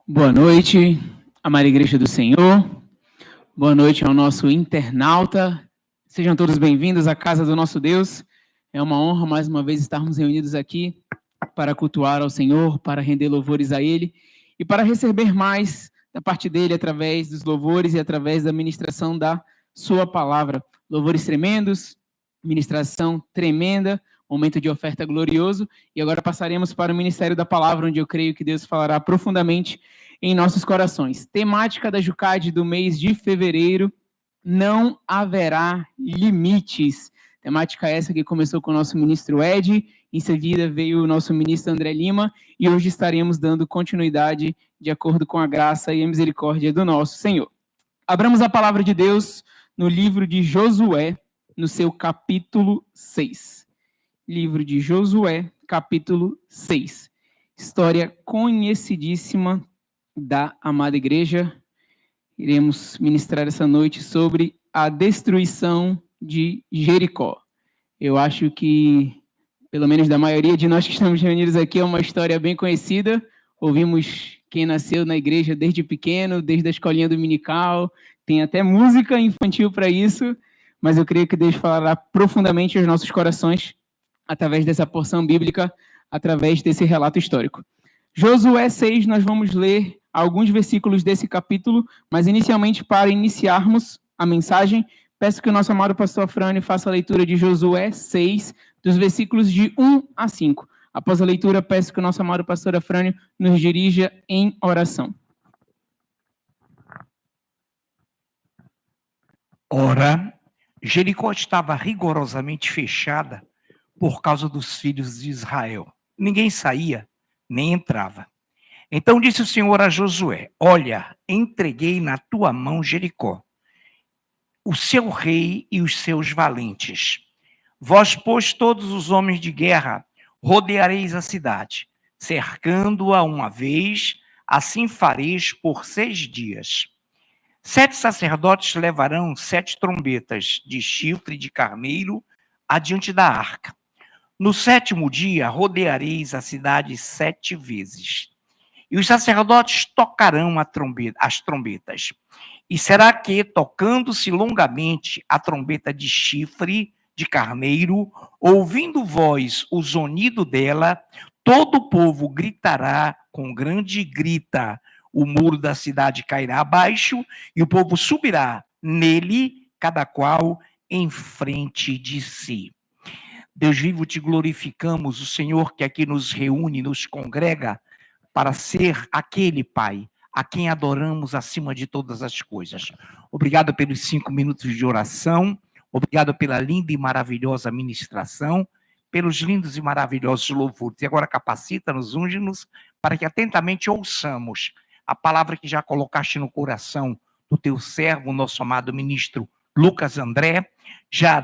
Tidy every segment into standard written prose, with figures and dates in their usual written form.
Boa noite, amada Igreja do Senhor. Boa noite ao nosso internauta. Sejam todos bem-vindos à casa do nosso Deus. É uma honra, mais uma vez, estarmos reunidos aqui para cultuar ao Senhor, para render louvores a Ele e para receber mais da parte dEle através dos louvores e através da ministração da Sua palavra. Louvores tremendos, ministração tremenda, momento de oferta glorioso. E agora passaremos para o Ministério da Palavra, onde eu creio que Deus falará profundamente em nossos corações. Temática da Jucade do mês de fevereiro: não haverá limites. Temática essa que começou com o nosso ministro Ed, em seguida veio o nosso ministro André Lima, e hoje estaremos dando continuidade de acordo com a graça e a misericórdia do nosso Senhor. Abramos a palavra de Deus no livro de Josué, no seu capítulo 6. Livro de Josué, capítulo 6. História conhecidíssima da amada igreja. Iremos ministrar essa noite sobre a destruição de Jericó. Eu acho que, pelo menos da maioria de nós que estamos reunidos aqui, é uma história bem conhecida. Ouvimos quem nasceu na igreja desde pequeno, desde a escolinha dominical, tem até música infantil para isso, mas eu creio que Deus falará profundamente aos nossos corações através dessa porção bíblica, através desse relato histórico. Josué 6, nós vamos ler alguns versículos desse capítulo, mas inicialmente, para iniciarmos a mensagem, peço que o nosso amado pastor Afrânio faça a leitura de Josué 6, dos versículos de 1 a 5. Após a leitura, peço que o nosso amado pastor Afrânio nos dirija em oração. Ora, Jericó estava rigorosamente fechada por causa dos filhos de Israel. Ninguém saía, nem entrava. Então disse o Senhor a Josué: olha, entreguei na tua mão Jericó, o seu rei e os seus valentes. Vós, pois, todos os homens de guerra, rodeareis a cidade, cercando-a uma vez, assim fareis por 6 dias. 7 sacerdotes levarão 7 trombetas de chifre de carneiro adiante da arca. No 7º dia, rodeareis a cidade 7 vezes. E os sacerdotes tocarão as trombetas. E será que, tocando-se longamente a trombeta de chifre de carneiro, ouvindo vós o zunido dela, todo o povo gritará com grande grita. O muro da cidade cairá abaixo e o povo subirá nele, cada qual em frente de si. Deus vivo, te glorificamos, o Senhor que aqui nos reúne, nos congrega, para ser aquele Pai a quem adoramos acima de todas as coisas. Obrigado pelos 5 minutos de oração, obrigado pela linda e maravilhosa ministração, pelos lindos e maravilhosos louvores. E agora capacita-nos, unge-nos, para que atentamente ouçamos a palavra que já colocaste no coração do teu servo, nosso amado ministro Lucas André, já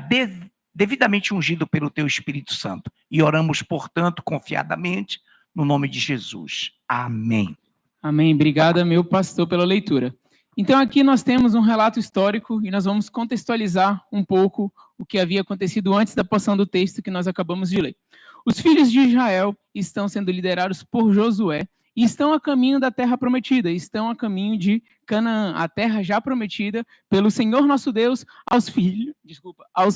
devidamente ungido pelo teu Espírito Santo. E oramos, portanto, confiadamente, no nome de Jesus. Amém. Amém. Obrigado, meu pastor, pela leitura. Então, aqui nós temos um relato histórico e nós vamos contextualizar um pouco o que havia acontecido antes da porção do texto que nós acabamos de ler. Os filhos de Israel estão sendo liderados por Josué e estão a caminho da terra prometida, estão a caminho de Canaã, a terra já prometida pelo Senhor nosso Deus aos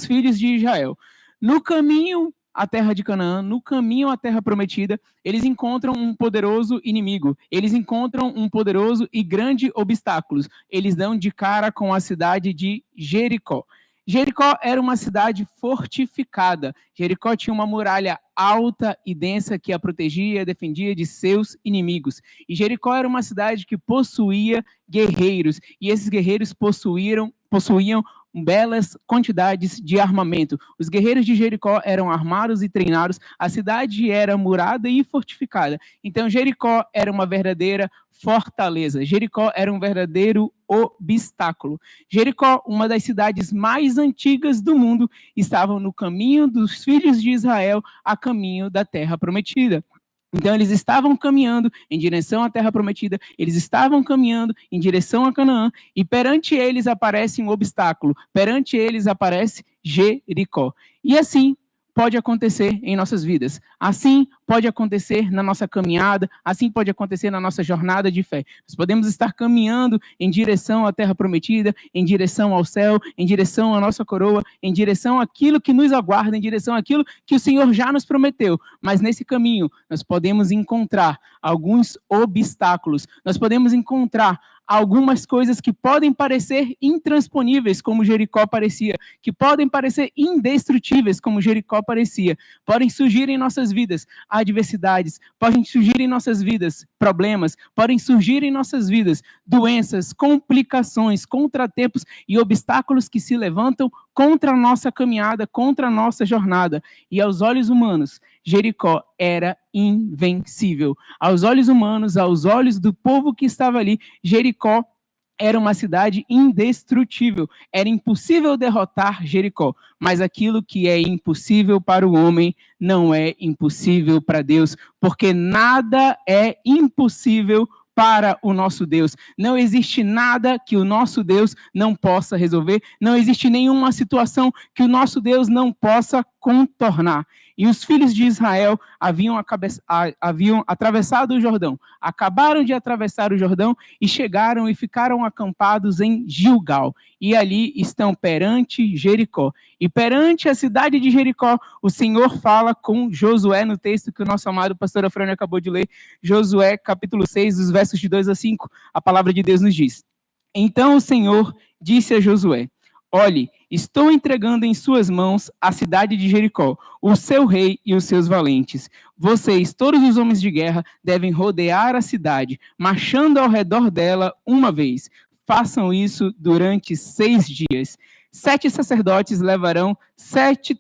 filhos de Israel. No caminho à terra de Canaã, no caminho à terra prometida, eles encontram um poderoso inimigo, eles encontram um poderoso e grande obstáculo. Eles dão de cara com a cidade de Jericó. Jericó era uma cidade fortificada. Jericó tinha uma muralha alta e densa que a protegia e defendia de seus inimigos. E Jericó era uma cidade que possuía guerreiros, e esses guerreiros possuíam belas quantidades de armamento. Os guerreiros de Jericó eram armados e treinados, a cidade era murada e fortificada. Então Jericó era uma verdadeira fortaleza. Jericó era um verdadeiro obstáculo. Jericó, uma das cidades mais antigas do mundo, estava no caminho dos filhos de Israel, a caminho da terra prometida. Então, eles estavam caminhando em direção à terra prometida, eles estavam caminhando em direção a Canaã, e perante eles aparece um obstáculo, perante eles aparece Jericó. E assim pode acontecer em nossas vidas. Assim pode acontecer na nossa caminhada, assim pode acontecer na nossa jornada de fé. Nós podemos estar caminhando em direção à terra prometida, em direção ao céu, em direção à nossa coroa, em direção àquilo que nos aguarda, em direção àquilo que o Senhor já nos prometeu. Mas nesse caminho, nós podemos encontrar alguns obstáculos, nós podemos encontrar algumas coisas que podem parecer intransponíveis, como Jericó parecia, que podem parecer indestrutíveis, como Jericó parecia. Podem surgir em nossas vidas adversidades, podem surgir em nossas vidas problemas, podem surgir em nossas vidas doenças, complicações, contratempos e obstáculos que se levantam contra a nossa caminhada, contra a nossa jornada. E aos olhos humanos, Jericó era invencível. Aos olhos humanos, aos olhos do povo que estava ali, Jericó era uma cidade indestrutível. Era impossível derrotar Jericó. Mas aquilo que é impossível para o homem não é impossível para Deus, porque nada é impossível para o nosso Deus. Não existe nada que o nosso Deus não possa resolver. Não existe nenhuma situação que o nosso Deus não possa contornar. E os filhos de Israel haviam atravessado o Jordão, acabaram de atravessar o Jordão e chegaram e ficaram acampados em Gilgal. E ali estão perante Jericó. E perante a cidade de Jericó, o Senhor fala com Josué no texto que o nosso amado pastor Afrânio acabou de ler, Josué capítulo 6, dos versos de 2 a 5, a palavra de Deus nos diz: Então o Senhor disse a Josué: Olhe, estou entregando em suas mãos a cidade de Jericó, o seu rei e os seus valentes. Vocês, todos os homens de guerra, devem rodear a cidade, marchando ao redor dela uma vez. Façam isso durante 6 dias. 7 sacerdotes levarão 7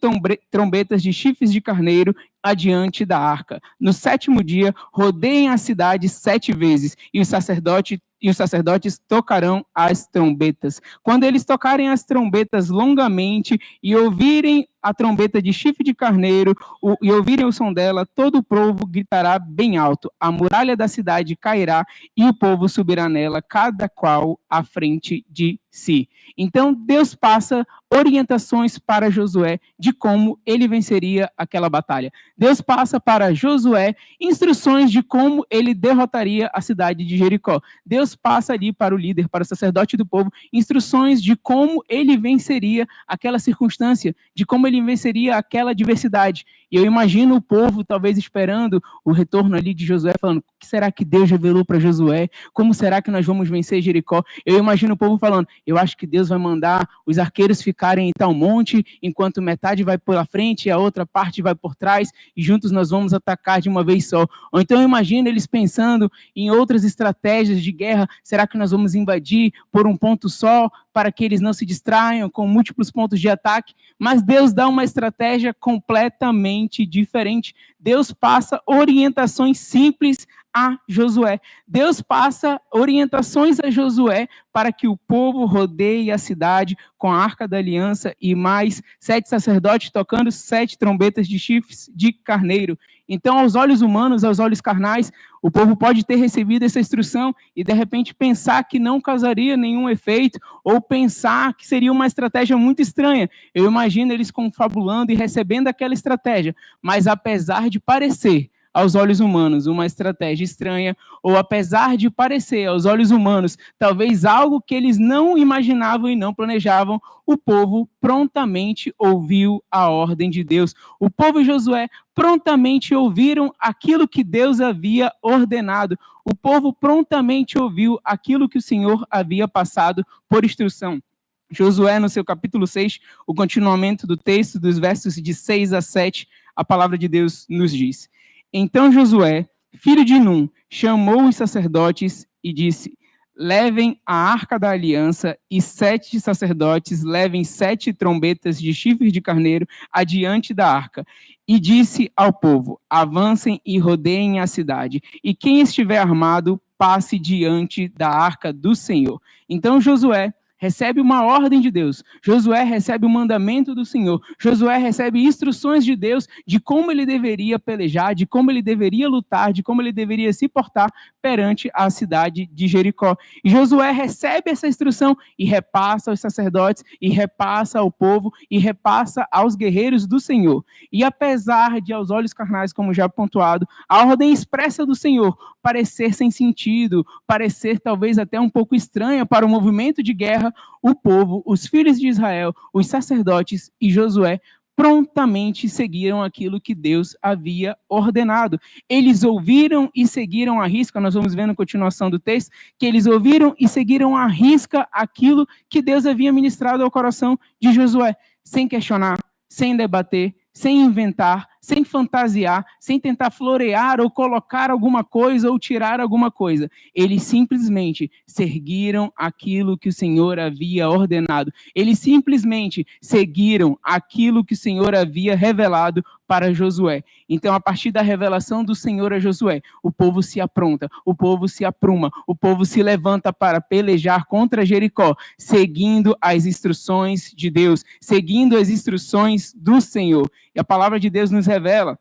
trombetas de chifres de carneiro adiante da arca. No 7º dia, rodeiem a cidade 7 vezes, e os sacerdotes tocarão as trombetas. Quando eles tocarem as trombetas longamente e ouvirem a trombeta de chifre de carneiro e ouvirem o som dela, todo o povo gritará bem alto. A muralha da cidade cairá e o povo subirá nela, cada qual à frente de si. Então Deus passa orientações para Josué de como ele venceria aquela batalha. Deus passa para Josué instruções de como ele derrotaria a cidade de Jericó. Deus passa ali para o líder, para o sacerdote do povo, instruções de como ele venceria aquela circunstância, de como ele venceria aquela adversidade. E eu imagino o povo talvez esperando o retorno ali de Josué, falando: o que será que Deus revelou para Josué? Como será que nós vamos vencer Jericó? Eu imagino o povo falando: eu acho que Deus vai mandar os arqueiros ficarem em tal monte, enquanto metade vai pela frente e a outra parte vai por trás, e juntos nós vamos atacar de uma vez só. Ou então eu imagino eles pensando em outras estratégias de guerra. Será que nós vamos invadir por um ponto só, para que eles não se distraiam com múltiplos pontos de ataque? Mas Deus dá uma estratégia completamente diferente. Deus passa orientações simples a Josué. Deus passa orientações a Josué para que o povo rodeie a cidade com a Arca da Aliança e mais 7 sacerdotes tocando 7 trombetas de chifres de carneiro. Então, aos olhos humanos, aos olhos carnais, o povo pode ter recebido essa instrução e, de repente, pensar que não causaria nenhum efeito ou pensar que seria uma estratégia muito estranha. Eu imagino eles confabulando e recebendo aquela estratégia, mas apesar de parecer aos olhos humanos uma estratégia estranha, ou apesar de parecer aos olhos humanos talvez algo que eles não imaginavam e não planejavam, o povo prontamente ouviu a ordem de Deus. O povo e Josué prontamente ouviram aquilo que Deus havia ordenado. O povo prontamente ouviu aquilo que o Senhor havia passado por instrução. Josué, no seu capítulo 6, o continuamento do texto, dos versos de 6 a 7, a palavra de Deus nos diz: Então Josué, filho de Num, chamou os sacerdotes e disse: Levem a Arca da Aliança, e 7 sacerdotes levem 7 trombetas de chifres de carneiro adiante da arca. E disse ao povo: Avancem e rodeiem a cidade, e quem estiver armado, passe diante da arca do Senhor. Então Josué recebe uma ordem de Deus. Josué recebe o mandamento do Senhor. Josué recebe instruções de Deus de como ele deveria pelejar, de como ele deveria lutar, de como ele deveria se portar perante a cidade de Jericó. E Josué recebe essa instrução e repassa aos sacerdotes, e repassa ao povo, e repassa aos guerreiros do Senhor. E apesar de, aos olhos carnais, como já pontuado, a ordem expressa do Senhor parecer sem sentido, parecer talvez até um pouco estranha para o movimento de guerra, o povo, os filhos de Israel, os sacerdotes e Josué prontamente seguiram aquilo que Deus havia ordenado. Eles ouviram e seguiram à risca, nós vamos ver na continuação do texto, que eles ouviram e seguiram à risca aquilo que Deus havia ministrado ao coração de Josué, sem questionar, sem debater, sem inventar, sem fantasiar, sem tentar florear ou colocar alguma coisa ou tirar alguma coisa. Eles simplesmente seguiram aquilo que o Senhor havia ordenado. Eles simplesmente seguiram aquilo que o Senhor havia revelado para Josué. Então, a partir da revelação do Senhor a Josué, o povo se apronta, o povo se apruma, o povo se levanta para pelejar contra Jericó, seguindo as instruções de Deus, seguindo as instruções do Senhor. E a palavra de Deus nos revela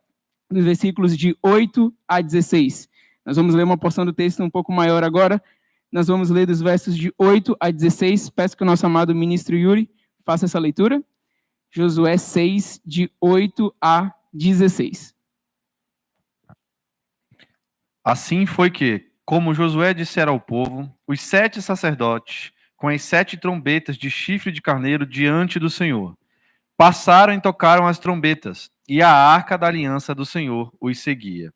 nos versículos de 8 a 16. Nós vamos ler uma porção do texto um pouco maior agora. Nós vamos ler dos versos de 8 a 16. Peço que o nosso amado ministro Yuri faça essa leitura. Josué 6, de 8 a 16. Assim foi que, como Josué dissera ao povo, os 7 sacerdotes, com as 7 trombetas de chifre de carneiro diante do Senhor, passaram e tocaram as trombetas, e a arca da aliança do Senhor os seguia.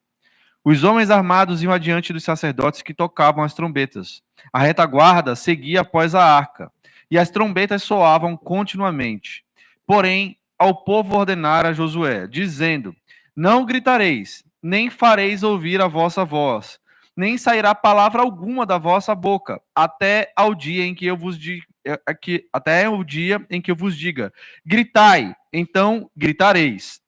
Os homens armados iam adiante dos sacerdotes que tocavam as trombetas. A retaguarda seguia após a arca, e as trombetas soavam continuamente. Porém, ao povo ordenara Josué, dizendo: não gritareis, nem fareis ouvir a vossa voz, nem sairá palavra alguma da vossa boca, até o dia em que eu vos diga, gritai, então gritareis.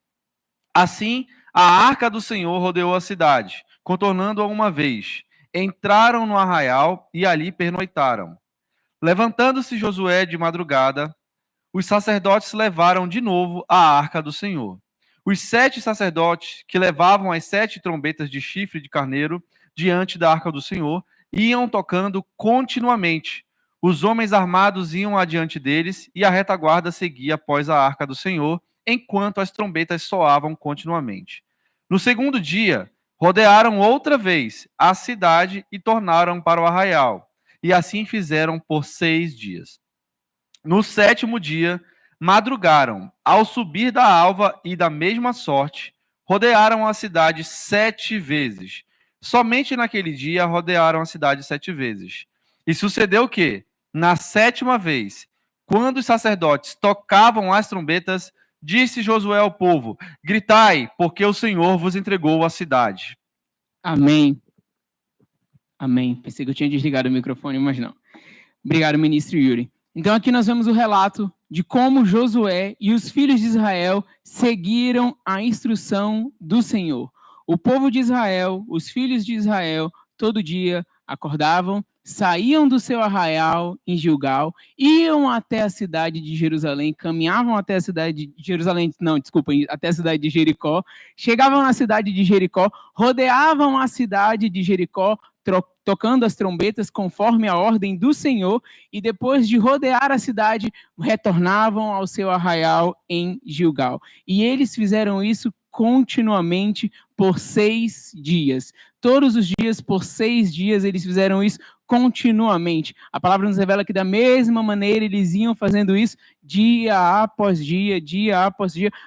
Assim, a arca do Senhor rodeou a cidade, contornando-a uma vez. Entraram no arraial e ali pernoitaram. Levantando-se Josué de madrugada, os sacerdotes levaram de novo a arca do Senhor. Os 7 sacerdotes que levavam as 7 trombetas de chifre de carneiro diante da arca do Senhor iam tocando continuamente. Os homens armados iam adiante deles e a retaguarda seguia após a arca do Senhor, enquanto as trombetas soavam continuamente. No segundo dia, rodearam outra vez a cidade e tornaram para o arraial. E assim fizeram por 6 dias. No 7º dia, madrugaram. Ao subir da alva e da mesma sorte, rodearam a cidade 7 vezes. Somente naquele dia rodearam a cidade 7 vezes. E sucedeu que, na 7ª vez, quando os sacerdotes tocavam as trombetas, disse Josué ao povo: gritai, porque o Senhor vos entregou a cidade. Amém. Amém. Pensei que eu tinha desligado o microfone, mas não. Obrigado, ministro Yuri. Então aqui nós vemos o relato de como Josué e os filhos de Israel seguiram a instrução do Senhor. O povo de Israel, os filhos de Israel, todo dia acordavam, saíam do seu arraial em Gilgal, iam até a cidade de Jerusalém, caminhavam até a cidade de Jerusalém, até a cidade de Jericó, chegavam na cidade de Jericó, rodeavam a cidade de Jericó, tocando as trombetas conforme a ordem do Senhor, e depois de rodear a cidade, retornavam ao seu arraial em Gilgal. E eles fizeram isso continuamente por 6 dias. Todos os dias, por 6 dias, eles fizeram isso continuamente. A palavra nos revela que da mesma maneira eles iam fazendo isso dia após dia,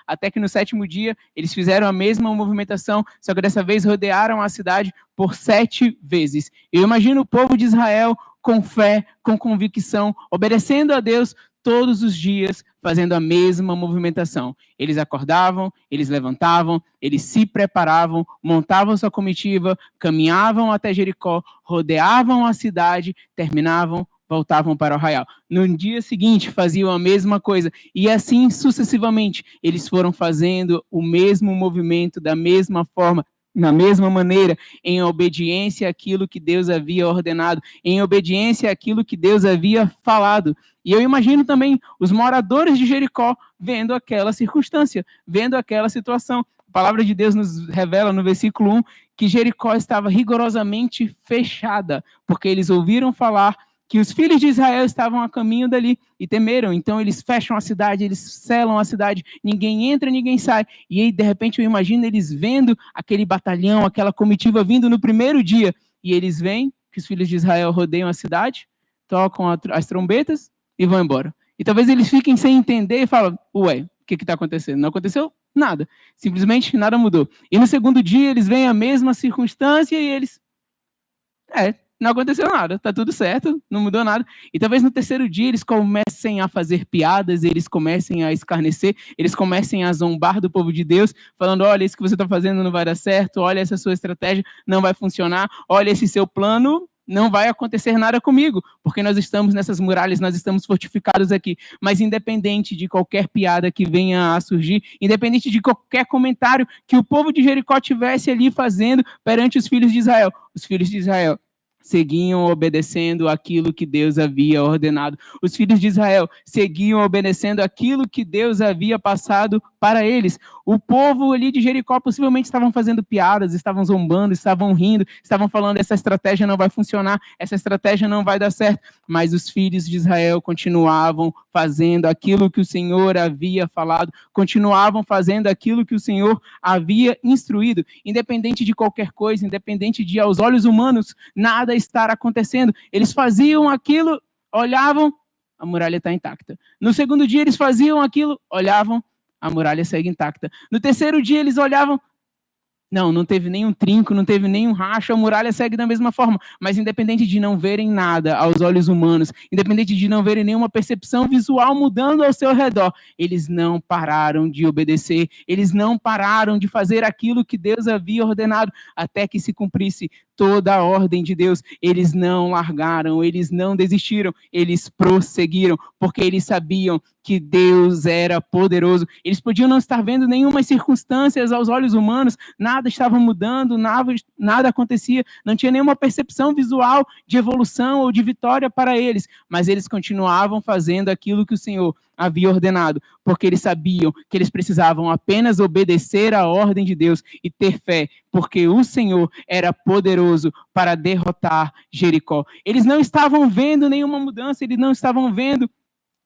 até que no 7º dia eles fizeram a mesma movimentação, só que dessa vez rodearam a cidade por 7 vezes. Eu imagino o povo de Israel com fé, com convicção, obedecendo a Deus todos os dias, fazendo a mesma movimentação. Eles acordavam, eles levantavam, eles se preparavam, montavam sua comitiva, caminhavam até Jericó, rodeavam a cidade, terminavam, voltavam para o arraial. No dia seguinte, faziam a mesma coisa. E assim, sucessivamente, eles foram fazendo o mesmo movimento, da mesma forma, Na mesma maneira, em obediência àquilo que Deus havia ordenado, em obediência àquilo que Deus havia falado. E eu imagino também os moradores de Jericó vendo aquela circunstância, vendo aquela situação. A palavra de Deus nos revela no versículo 1 que Jericó estava rigorosamente fechada, porque eles ouviram falar que os filhos de Israel estavam a caminho dali e temeram. Então eles fecham a cidade, eles selam a cidade, ninguém entra, ninguém sai. E aí, de repente, eu imagino eles vendo aquele batalhão, aquela comitiva vindo no primeiro dia. E eles veem que os filhos de Israel rodeiam a cidade, tocam as trombetas e vão embora. E talvez eles fiquem sem entender e falam, ué, o que está acontecendo? Não aconteceu nada. Simplesmente nada mudou. E no segundo dia eles veem a mesma circunstância e eles... não aconteceu nada, tá tudo certo, não mudou nada. E talvez no terceiro dia eles comecem a fazer piadas, eles comecem a escarnecer, eles comecem a zombar do povo de Deus, falando, olha, isso que você está fazendo não vai dar certo, olha, essa sua estratégia não vai funcionar, olha, esse seu plano não vai acontecer nada comigo, porque nós estamos nessas muralhas, nós estamos fortificados aqui. Mas independente de qualquer piada que venha a surgir, independente de qualquer comentário que o povo de Jericó tivesse ali fazendo perante os filhos de Israel seguiam obedecendo aquilo que Deus havia ordenado. Os filhos de Israel seguiam obedecendo aquilo que Deus havia passado para eles. O povo ali de Jericó possivelmente estavam fazendo piadas, estavam zombando, estavam rindo, estavam falando, essa estratégia não vai funcionar, essa estratégia não vai dar certo. Mas os filhos de Israel continuavam fazendo aquilo que o Senhor havia falado, continuavam fazendo aquilo que o Senhor havia instruído, independente de qualquer coisa, independente de, aos olhos humanos, nada estar acontecendo. Eles faziam aquilo, olhavam, a muralha está intacta. No segundo dia eles faziam aquilo, olhavam, a muralha segue intacta. No terceiro dia eles olhavam, não teve nenhum trinco, não teve nenhum racho, a muralha segue da mesma forma. Mas independente de não verem nada aos olhos humanos, independente de não verem nenhuma percepção visual mudando ao seu redor, eles não pararam de obedecer, eles não pararam de fazer aquilo que Deus havia ordenado, até que se cumprisse toda a ordem de Deus. Eles não largaram, eles não desistiram, eles prosseguiram, porque eles sabiam que Deus era poderoso. Eles podiam não estar vendo nenhuma circunstâncias aos olhos humanos, nada estava mudando, nada acontecia, não tinha nenhuma percepção visual de evolução ou de vitória para eles, mas eles continuavam fazendo aquilo que o Senhor havia ordenado, porque eles sabiam que eles precisavam apenas obedecer à ordem de Deus e ter fé, porque o Senhor era poderoso para derrotar Jericó. Eles não estavam vendo nenhuma mudança, eles não estavam vendo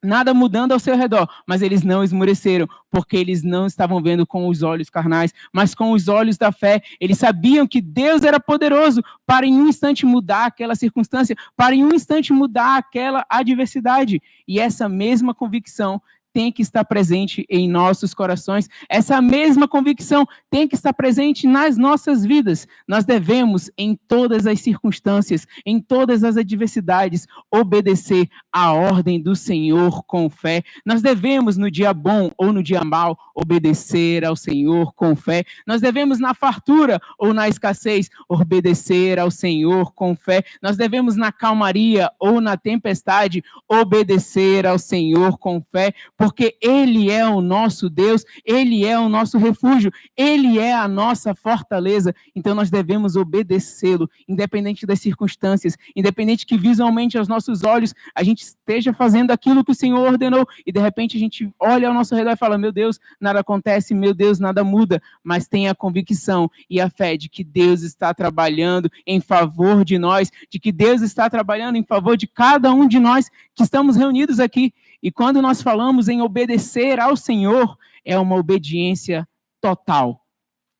nada mudando ao seu redor, mas eles não esmoreceram, porque eles não estavam vendo com os olhos carnais, mas com os olhos da fé. Eles sabiam que Deus era poderoso para em um instante mudar aquela circunstância, para em um instante mudar aquela adversidade. E essa mesma convicção tem que estar presente em nossos corações. Essa mesma convicção tem que estar presente nas nossas vidas. Nós devemos, em todas as circunstâncias, em todas as adversidades, obedecer à ordem do Senhor com fé. Nós devemos, no dia bom ou no dia mau, obedecer ao Senhor com fé. Nós devemos, na fartura ou na escassez, obedecer ao Senhor com fé. Nós devemos, na calmaria ou na tempestade, obedecer ao Senhor com fé, porque Ele é o nosso Deus, Ele é o nosso refúgio, Ele é a nossa fortaleza. Então nós devemos obedecê-lo, independente das circunstâncias, independente que visualmente aos nossos olhos a gente esteja fazendo aquilo que o Senhor ordenou e de repente a gente olha ao nosso redor e fala, meu Deus, nada acontece, meu Deus, nada muda, mas tenha a convicção e a fé de que Deus está trabalhando em favor de nós, de que Deus está trabalhando em favor de cada um de nós que estamos reunidos aqui. E quando nós falamos em obedecer ao Senhor, é uma obediência total,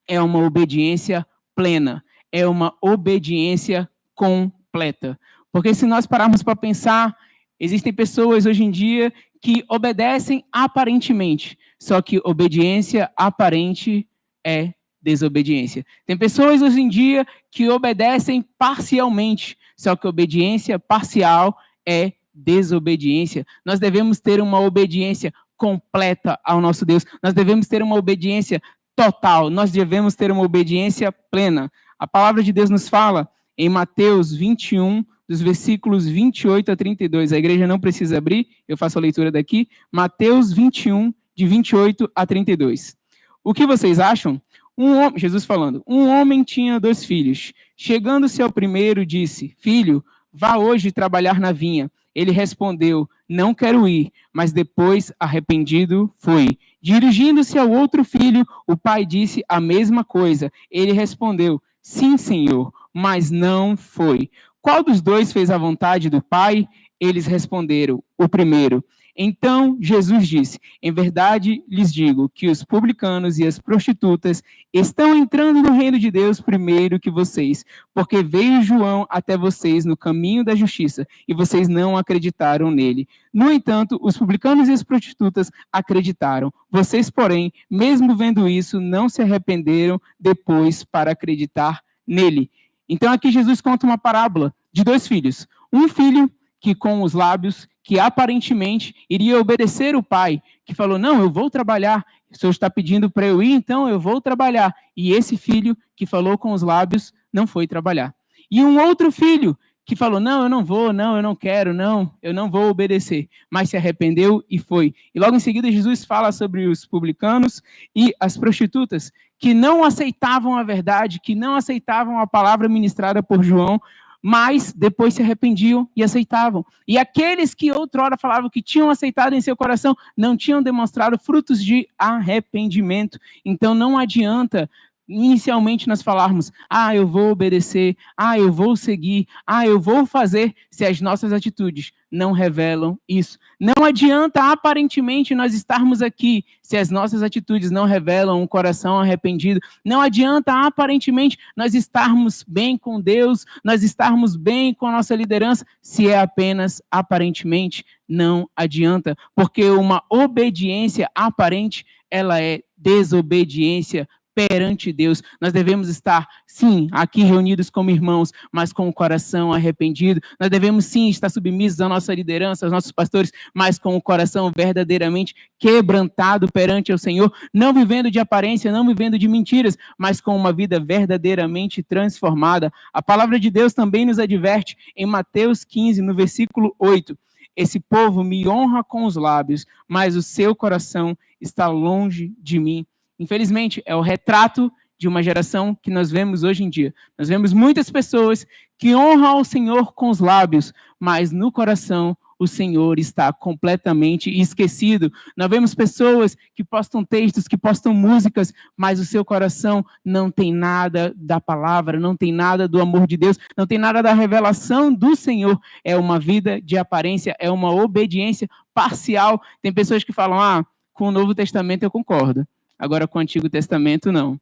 é uma obediência plena, é uma obediência completa. Porque se nós pararmos para pensar, existem pessoas hoje em dia que obedecem aparentemente, só que obediência aparente é desobediência. Tem pessoas hoje em dia que obedecem parcialmente, só que obediência parcial é desobediência. Nós devemos ter uma obediência completa ao nosso Deus. Nós devemos ter uma obediência total. Nós devemos ter uma obediência plena. A palavra de Deus nos fala em Mateus 21, dos versículos 28 a 32. A igreja não precisa abrir, eu faço a leitura daqui. Mateus 21, de 28 a 32. O que vocês acham? Jesus falando, um homem tinha 2 filhos. Chegando-se ao primeiro, disse, filho, vá hoje trabalhar na vinha. Ele respondeu, não quero ir, mas depois, arrependido, foi. Dirigindo-se ao outro filho, o pai disse a mesma coisa. Ele respondeu, sim, senhor, mas não foi. Qual dos 2 fez a vontade do pai? Eles responderam, o primeiro. Então Jesus disse, em verdade lhes digo que os publicanos e as prostitutas estão entrando no reino de Deus primeiro que vocês, porque veio João até vocês no caminho da justiça e vocês não acreditaram nele. No entanto, os publicanos e as prostitutas acreditaram. Vocês, porém, mesmo vendo isso, não se arrependeram depois para acreditar nele. Então aqui Jesus conta uma parábola de 2 filhos. Um filho que com os lábios, que aparentemente iria obedecer o pai, que falou, não, eu vou trabalhar, o senhor está pedindo para eu ir, então eu vou trabalhar. E esse filho que falou com os lábios, não foi trabalhar. E um outro filho que falou, não, eu não vou, não, eu não quero, não, eu não vou obedecer. Mas se arrependeu e foi. E logo em seguida Jesus fala sobre os publicanos e as prostitutas, que não aceitavam a verdade, que não aceitavam a palavra ministrada por João, mas depois se arrependiam e aceitavam. E aqueles que outrora falavam que tinham aceitado em seu coração, não tinham demonstrado frutos de arrependimento. Então não adianta inicialmente nós falarmos, eu vou obedecer, eu vou seguir, eu vou fazer, se as nossas atitudes não revelam isso. Não adianta aparentemente nós estarmos aqui, se as nossas atitudes não revelam um coração arrependido. Não adianta aparentemente nós estarmos bem com Deus, nós estarmos bem com a nossa liderança, se é apenas aparentemente. Não adianta, porque uma obediência aparente, ela é desobediência perante Deus. Nós devemos estar, sim, aqui reunidos como irmãos, mas com o coração arrependido. Nós devemos, sim, estar submissos à nossa liderança, aos nossos pastores, mas com o coração verdadeiramente quebrantado perante o Senhor, não vivendo de aparência, não vivendo de mentiras, mas com uma vida verdadeiramente transformada. A palavra de Deus também nos adverte em Mateus 15, no versículo 8. Esse povo me honra com os lábios, mas o seu coração está longe de mim. Infelizmente, é o retrato de uma geração que nós vemos hoje em dia. Nós vemos muitas pessoas que honram ao Senhor com os lábios, mas no coração o Senhor está completamente esquecido. Nós vemos pessoas que postam textos, que postam músicas, mas o seu coração não tem nada da palavra, não tem nada do amor de Deus, não tem nada da revelação do Senhor. É uma vida de aparência, é uma obediência parcial. Tem pessoas que falam, com o Novo Testamento eu concordo. Agora, com o Antigo Testamento, não.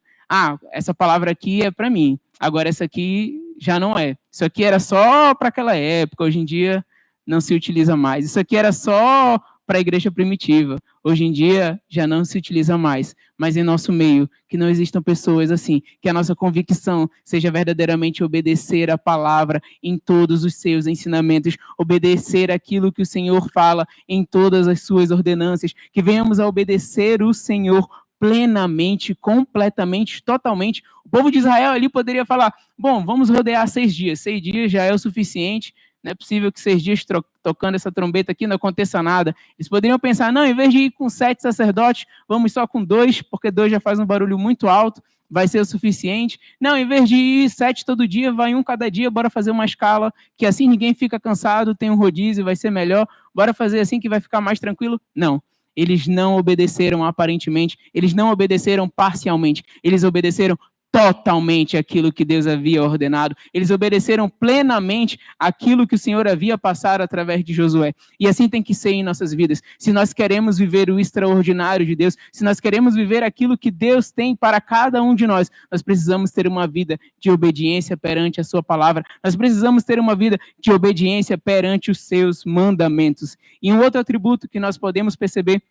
Essa palavra aqui é para mim. Agora, essa aqui já não é. Isso aqui era só para aquela época. Hoje em dia, não se utiliza mais. Isso aqui era só para a igreja primitiva. Hoje em dia, já não se utiliza mais. Mas em nosso meio, que não existam pessoas assim. Que a nossa convicção seja verdadeiramente obedecer a palavra em todos os seus ensinamentos. Obedecer aquilo que o Senhor fala em todas as suas ordenanças. Que venhamos a obedecer o Senhor plenamente, completamente, totalmente. O povo de Israel ali poderia falar, bom, vamos rodear 6 dias. 6 dias já é o suficiente. Não é possível que 6 dias tocando essa trombeta aqui não aconteça nada. Eles poderiam pensar, não, em vez de ir com 7 sacerdotes, vamos só com 2, porque 2 já faz um barulho muito alto, vai ser o suficiente. Não, em vez de ir 7 todo dia, vai 1 cada dia, bora fazer uma escala, que assim ninguém fica cansado, tem um rodízio, vai ser melhor, bora fazer assim que vai ficar mais tranquilo. Não. Eles não obedeceram aparentemente, eles não obedeceram parcialmente, eles obedeceram totalmente aquilo que Deus havia ordenado. Eles obedeceram plenamente aquilo que o Senhor havia passado através de Josué. E assim tem que ser em nossas vidas. Se nós queremos viver o extraordinário de Deus, se nós queremos viver aquilo que Deus tem para cada um de nós, nós precisamos ter uma vida de obediência perante a sua palavra. Nós precisamos ter uma vida de obediência perante os seus mandamentos. E um outro atributo que nós podemos perceber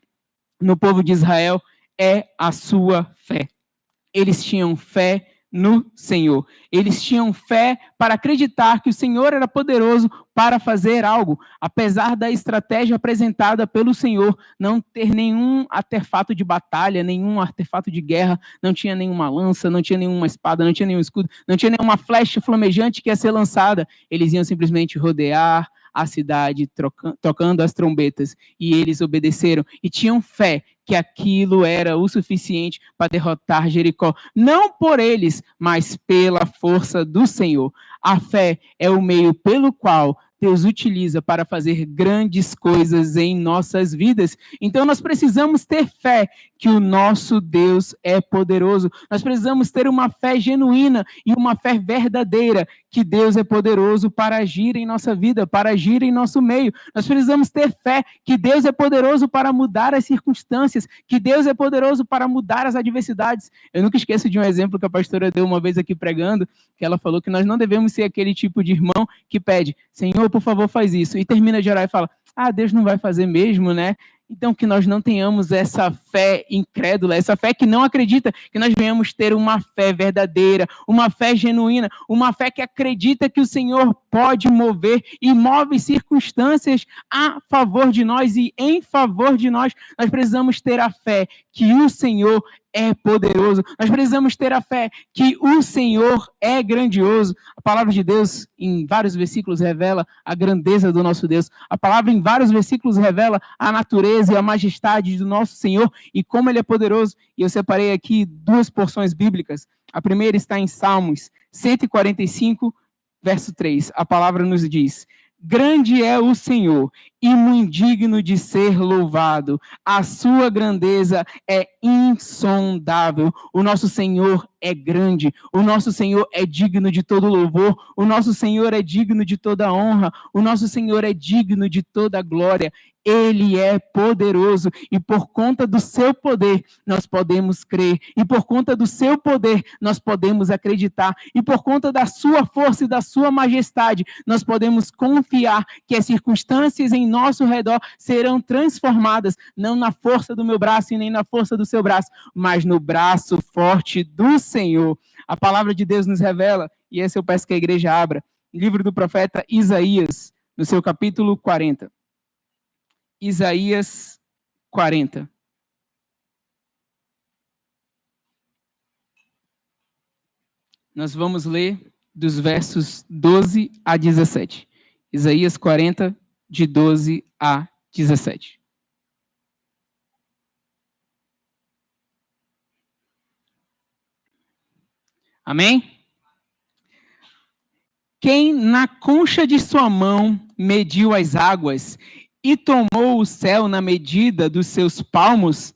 no povo de Israel é a sua fé. Eles tinham fé no Senhor. Eles tinham fé para acreditar que o Senhor era poderoso para fazer algo, apesar da estratégia apresentada pelo Senhor não ter nenhum artefato de batalha, nenhum artefato de guerra, não tinha nenhuma lança, não tinha nenhuma espada, não tinha nenhum escudo, não tinha nenhuma flecha flamejante que ia ser lançada. Eles iam simplesmente rodear a cidade tocando as trombetas, e eles obedeceram e tinham fé que aquilo era o suficiente para derrotar Jericó. Não por eles, mas pela força do Senhor. A fé é o meio pelo qual Deus utiliza para fazer grandes coisas em nossas vidas. Então nós precisamos ter fé que o nosso Deus é poderoso. Nós precisamos ter uma fé genuína e uma fé verdadeira que Deus é poderoso para agir em nossa vida, para agir em nosso meio. Nós precisamos ter fé que Deus é poderoso para mudar as circunstâncias, que Deus é poderoso para mudar as adversidades. Eu nunca esqueço de um exemplo que a pastora deu uma vez aqui pregando, que ela falou que nós não devemos ser aquele tipo de irmão que pede, Senhor, por favor, faz isso, e termina de orar e fala, Deus não vai fazer mesmo, né? Então, que nós não tenhamos essa fé incrédula, essa fé que não acredita, que nós venhamos ter uma fé verdadeira, uma fé genuína, uma fé que acredita que o Senhor pode mover e move circunstâncias a favor de nós e em favor de nós. Nós precisamos ter a fé que o Senhor é poderoso. Nós precisamos ter a fé que o Senhor é grandioso. A palavra de Deus, em vários versículos, revela a grandeza do nosso Deus. A palavra, em vários versículos, revela a natureza e a majestade do nosso Senhor e como Ele é poderoso. E eu separei aqui 2 porções bíblicas. A primeira está em Salmos 145, verso 3. A palavra nos diz, grande é o Senhor e muito digno de ser louvado. A sua grandeza é insondável. O nosso Senhor é grande. O nosso Senhor é digno de todo louvor. O nosso Senhor é digno de toda honra. O nosso Senhor é digno de toda glória. Ele é poderoso e por conta do seu poder nós podemos crer e por conta do seu poder nós podemos acreditar e por conta da sua força e da sua majestade nós podemos confiar que as circunstâncias em nosso redor serão transformadas, não na força do meu braço e nem na força do seu braço, mas no braço forte do Senhor. A palavra de Deus nos revela, e esse eu peço que a igreja abra, livro do profeta Isaías, no seu capítulo 40. Isaías 40. Nós vamos ler dos versos 12 a 17. Isaías 40, de 12 a 17. Amém? Quem na concha de sua mão mediu as águas e tomou o céu na medida dos seus palmos,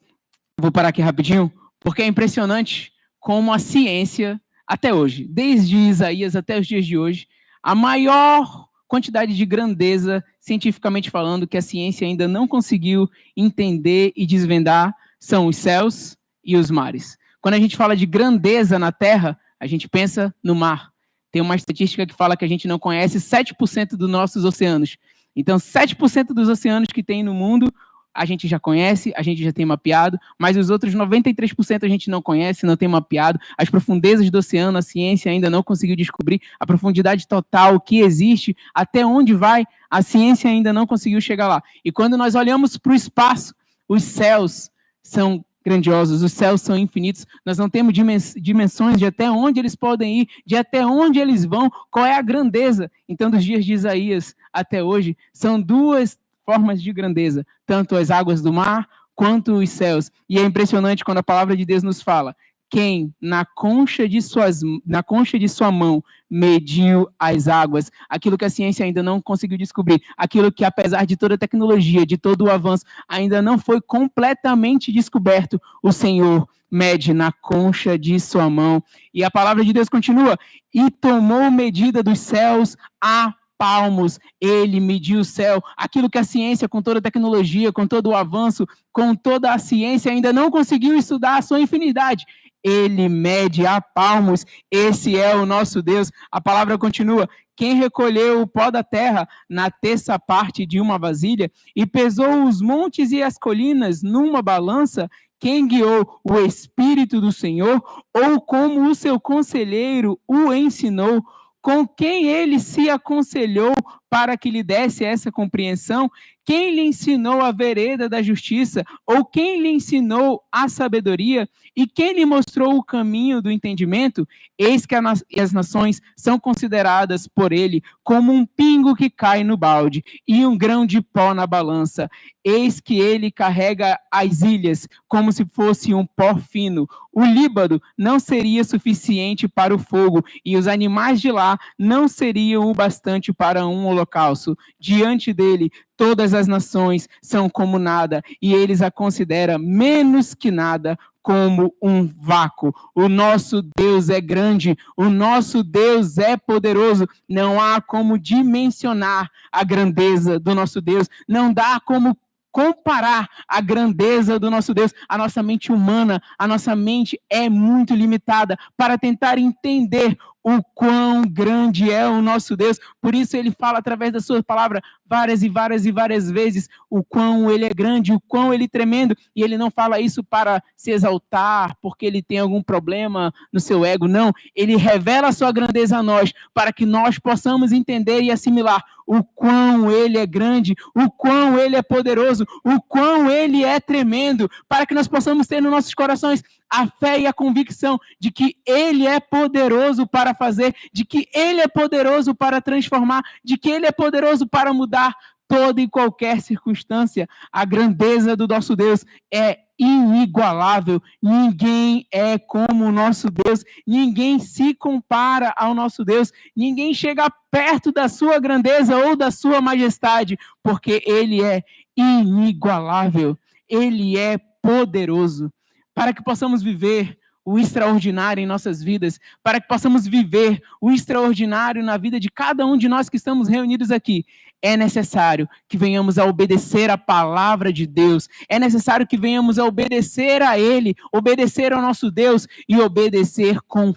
vou parar aqui rapidinho, porque é impressionante como a ciência, até hoje, desde Isaías até os dias de hoje, a maior quantidade de grandeza, cientificamente falando, que a ciência ainda não conseguiu entender e desvendar, são os céus e os mares. Quando a gente fala de grandeza na Terra, a gente pensa no mar. Tem uma estatística que fala que a gente não conhece 7% dos nossos oceanos. Então, 7% dos oceanos que tem no mundo, a gente já conhece, a gente já tem mapeado, mas os outros 93% a gente não conhece, não tem mapeado. As profundezas do oceano, a ciência ainda não conseguiu descobrir a profundidade total que existe, até onde vai, a ciência ainda não conseguiu chegar lá. E quando nós olhamos para o espaço, os céus são grandiosos, os céus são infinitos, nós não temos dimensões de até onde eles podem ir, de até onde eles vão, qual é a grandeza. Então, dos dias de Isaías até hoje, são 2 formas de grandeza, tanto as águas do mar, quanto os céus. E é impressionante quando a palavra de Deus nos fala, quem na concha de sua mão mediu as águas, aquilo que a ciência ainda não conseguiu descobrir, aquilo que apesar de toda a tecnologia, de todo o avanço, ainda não foi completamente descoberto, o Senhor mede na concha de sua mão. E a palavra de Deus continua, e tomou medida dos céus a palmos, ele mediu o céu, aquilo que a ciência, com toda a tecnologia, com todo o avanço, com toda a ciência, ainda não conseguiu estudar a sua infinidade. Ele mede a palmos, esse é o nosso Deus. A palavra continua, quem recolheu o pó da terra na terça parte de uma vasilha e pesou os montes e as colinas numa balança, quem guiou o Espírito do Senhor, ou como o seu conselheiro o ensinou, com quem ele se aconselhou para que lhe desse essa compreensão? Quem lhe ensinou a vereda da justiça? Ou quem lhe ensinou a sabedoria? E quem lhe mostrou o caminho do entendimento? Eis que as nações são consideradas por ele como um pingo que cai no balde e um grão de pó na balança. Eis que ele carrega as ilhas como se fosse um pó fino. O Líbano não seria suficiente para o fogo, e os animais de lá não seriam o bastante para um holocausto. Diante dele, todas as nações são como nada, e eles a consideram menos que nada, como um vácuo. O nosso Deus é grande, o nosso Deus é poderoso. Não há como dimensionar a grandeza do nosso Deus, não dá como comparar a grandeza do nosso Deus. A nossa mente humana, a nossa mente é muito limitada para tentar entender o quão grande é o nosso Deus. Por isso ele fala através da sua palavra várias e várias vezes o quão ele é grande, o quão ele é tremendo. E ele não fala isso para se exaltar, porque ele tem algum problema no seu ego, não. Ele revela a sua grandeza a nós, para que nós possamos entender e assimilar o quão ele é grande, o quão ele é poderoso, o quão ele é tremendo, para que nós possamos ter nos nossos corações a fé e a convicção de que ele é poderoso para fazer, de que ele é poderoso para transformar, de que ele é poderoso para mudar toda e qualquer circunstância. A grandeza do nosso Deus é inigualável. Ninguém é como o nosso Deus, ninguém se compara ao nosso Deus, ninguém chega perto da sua grandeza ou da sua majestade, porque ele é inigualável, ele é poderoso. Para que possamos viver o extraordinário em nossas vidas, para que possamos viver o extraordinário na vida de cada um de nós que estamos reunidos aqui, é necessário que venhamos a obedecer a palavra de Deus, é necessário que venhamos a obedecer a Ele, obedecer ao nosso Deus e obedecer com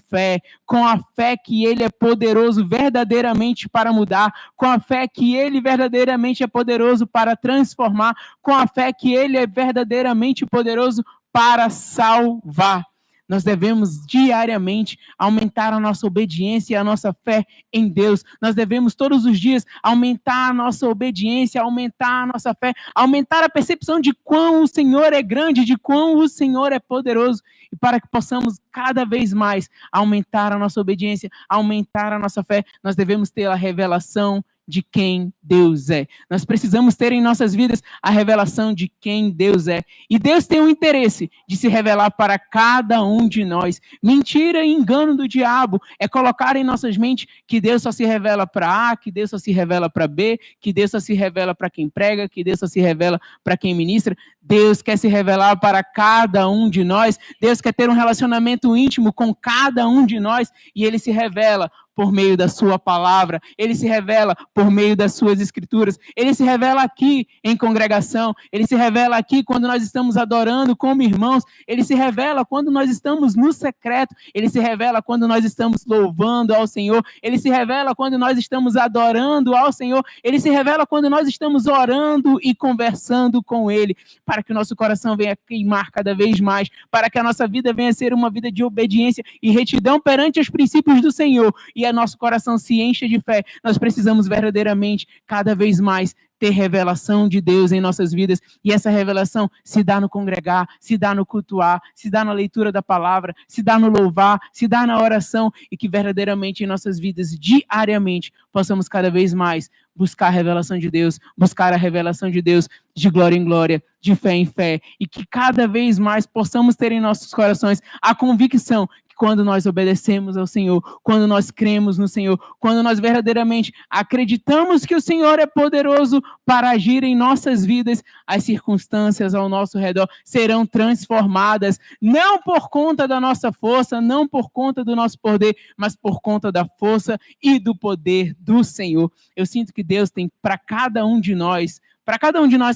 a fé que Ele é poderoso verdadeiramente para mudar, com a fé que Ele verdadeiramente é poderoso para transformar, com a fé que Ele é verdadeiramente poderoso para salvar. Nós devemos diariamente aumentar a nossa obediência e a nossa fé em Deus. Nós devemos todos os dias aumentar a nossa obediência, aumentar a nossa fé, aumentar a percepção de quão o Senhor é grande, de quão o Senhor é poderoso. E para que possamos cada vez mais aumentar a nossa obediência, aumentar a nossa fé, nós devemos ter a revelação de quem Deus é. Nós precisamos ter em nossas vidas a revelação de quem Deus é. E Deus tem o interesse de se revelar para cada um de nós. Mentira e engano do diabo é colocar em nossas mentes que Deus só se revela para A, que Deus só se revela para B, que Deus só se revela para quem prega, que Deus só se revela para quem ministra. Deus quer se revelar para cada um de nós. Deus quer ter um relacionamento íntimo com cada um de nós e Ele se revela por meio da sua palavra, Ele se revela por meio das suas escrituras, Ele se revela aqui em congregação, Ele se revela aqui quando nós estamos adorando como irmãos, Ele se revela quando nós estamos no secreto, Ele se revela quando nós estamos louvando ao Senhor, Ele se revela quando nós estamos adorando ao Senhor, Ele se revela quando nós estamos orando e conversando com Ele, para que o nosso coração venha queimar cada vez mais, para que a nossa vida venha ser uma vida de obediência e retidão perante os princípios do Senhor, e nosso coração se encha de fé. Nós precisamos verdadeiramente, cada vez mais, ter revelação de Deus em nossas vidas, e essa revelação se dá no congregar, se dá no cultuar, se dá na leitura da palavra, se dá no louvar, se dá na oração, e que verdadeiramente em nossas vidas, diariamente, possamos cada vez mais buscar a revelação de Deus, buscar a revelação de Deus de glória em glória, de fé em fé, e que cada vez mais possamos ter em nossos corações a convicção que quando nós obedecemos ao Senhor, quando nós cremos no Senhor, quando nós verdadeiramente acreditamos que o Senhor é poderoso para agir em nossas vidas, as circunstâncias ao nosso redor serão transformadas, não por conta da nossa força, não por conta do nosso poder, mas por conta da força e do poder do Senhor. Eu sinto que Deus tem para cada um de nós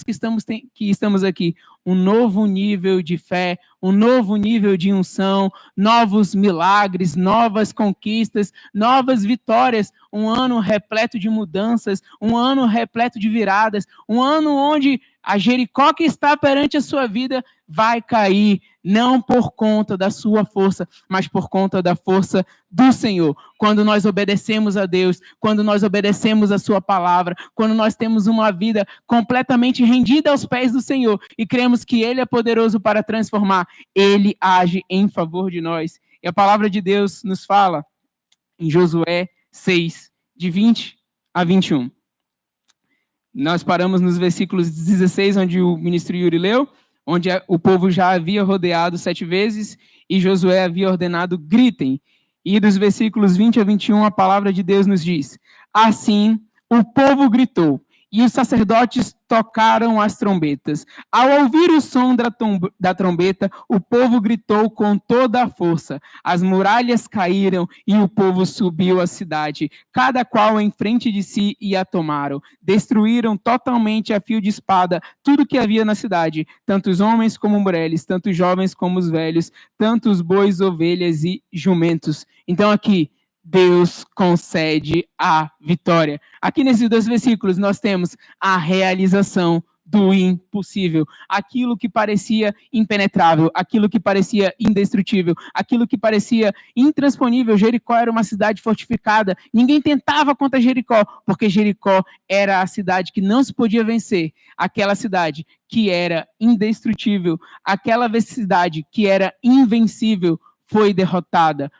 que estamos aqui, um novo nível de fé, um novo nível de unção, novos milagres, novas conquistas, novas vitórias, um ano repleto de mudanças, um ano repleto de viradas, um ano onde a Jericó que está perante a sua vida vai cair não por conta da sua força, mas por conta da força do Senhor. Quando nós obedecemos a Deus, quando nós obedecemos a sua palavra, quando nós temos uma vida completamente rendida aos pés do Senhor e cremos que Ele é poderoso para transformar, Ele age em favor de nós. E a palavra de Deus nos fala em Josué 6, de 20 a 21. Nós paramos nos versículos 16, onde o ministro Yuri leu, onde o povo já havia rodeado 7 vezes e Josué havia ordenado: gritem. E dos versículos 20 a 21, a palavra de Deus nos diz: assim o povo gritou, e os sacerdotes tocaram as trombetas. Ao ouvir o som da trombeta, o povo gritou com toda a força. As muralhas caíram e o povo subiu à cidade, cada qual em frente de si, e a tomaram. Destruíram totalmente a fio de espada tudo que havia na cidade, tanto os homens como mulheres, tanto os jovens como os velhos, tanto os bois, ovelhas e jumentos. Então aqui, Deus concede a vitória. Aqui nesses 2 versículos nós temos a realização do impossível. Aquilo que parecia impenetrável, aquilo que parecia indestrutível, aquilo que parecia intransponível. Jericó era uma cidade fortificada. Ninguém tentava contra Jericó, porque Jericó era a cidade que não se podia vencer. Aquela cidade que era indestrutível, aquela cidade que era invencível, foi derrotada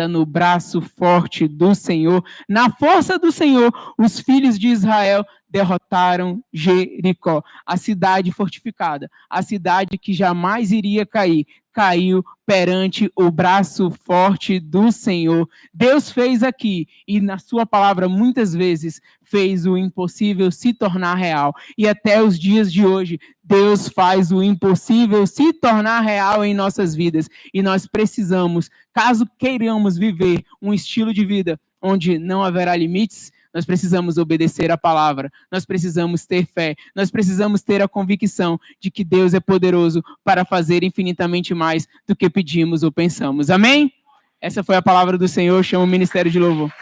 no braço forte do Senhor. Na força do Senhor, os filhos de Israel derrotaram Jericó, a cidade fortificada, a cidade que jamais iria cair, caiu perante o braço forte do Senhor. Deus fez aqui, e na sua palavra muitas vezes fez o impossível se tornar real. E até os dias de hoje, Deus faz o impossível se tornar real em nossas vidas. E nós precisamos, caso queiramos viver um estilo de vida onde não haverá limites, nós precisamos obedecer a palavra, nós precisamos ter fé, nós precisamos ter a convicção de que Deus é poderoso para fazer infinitamente mais do que pedimos ou pensamos. Amém? Essa foi a palavra do Senhor. Chama o Ministério de Louvor.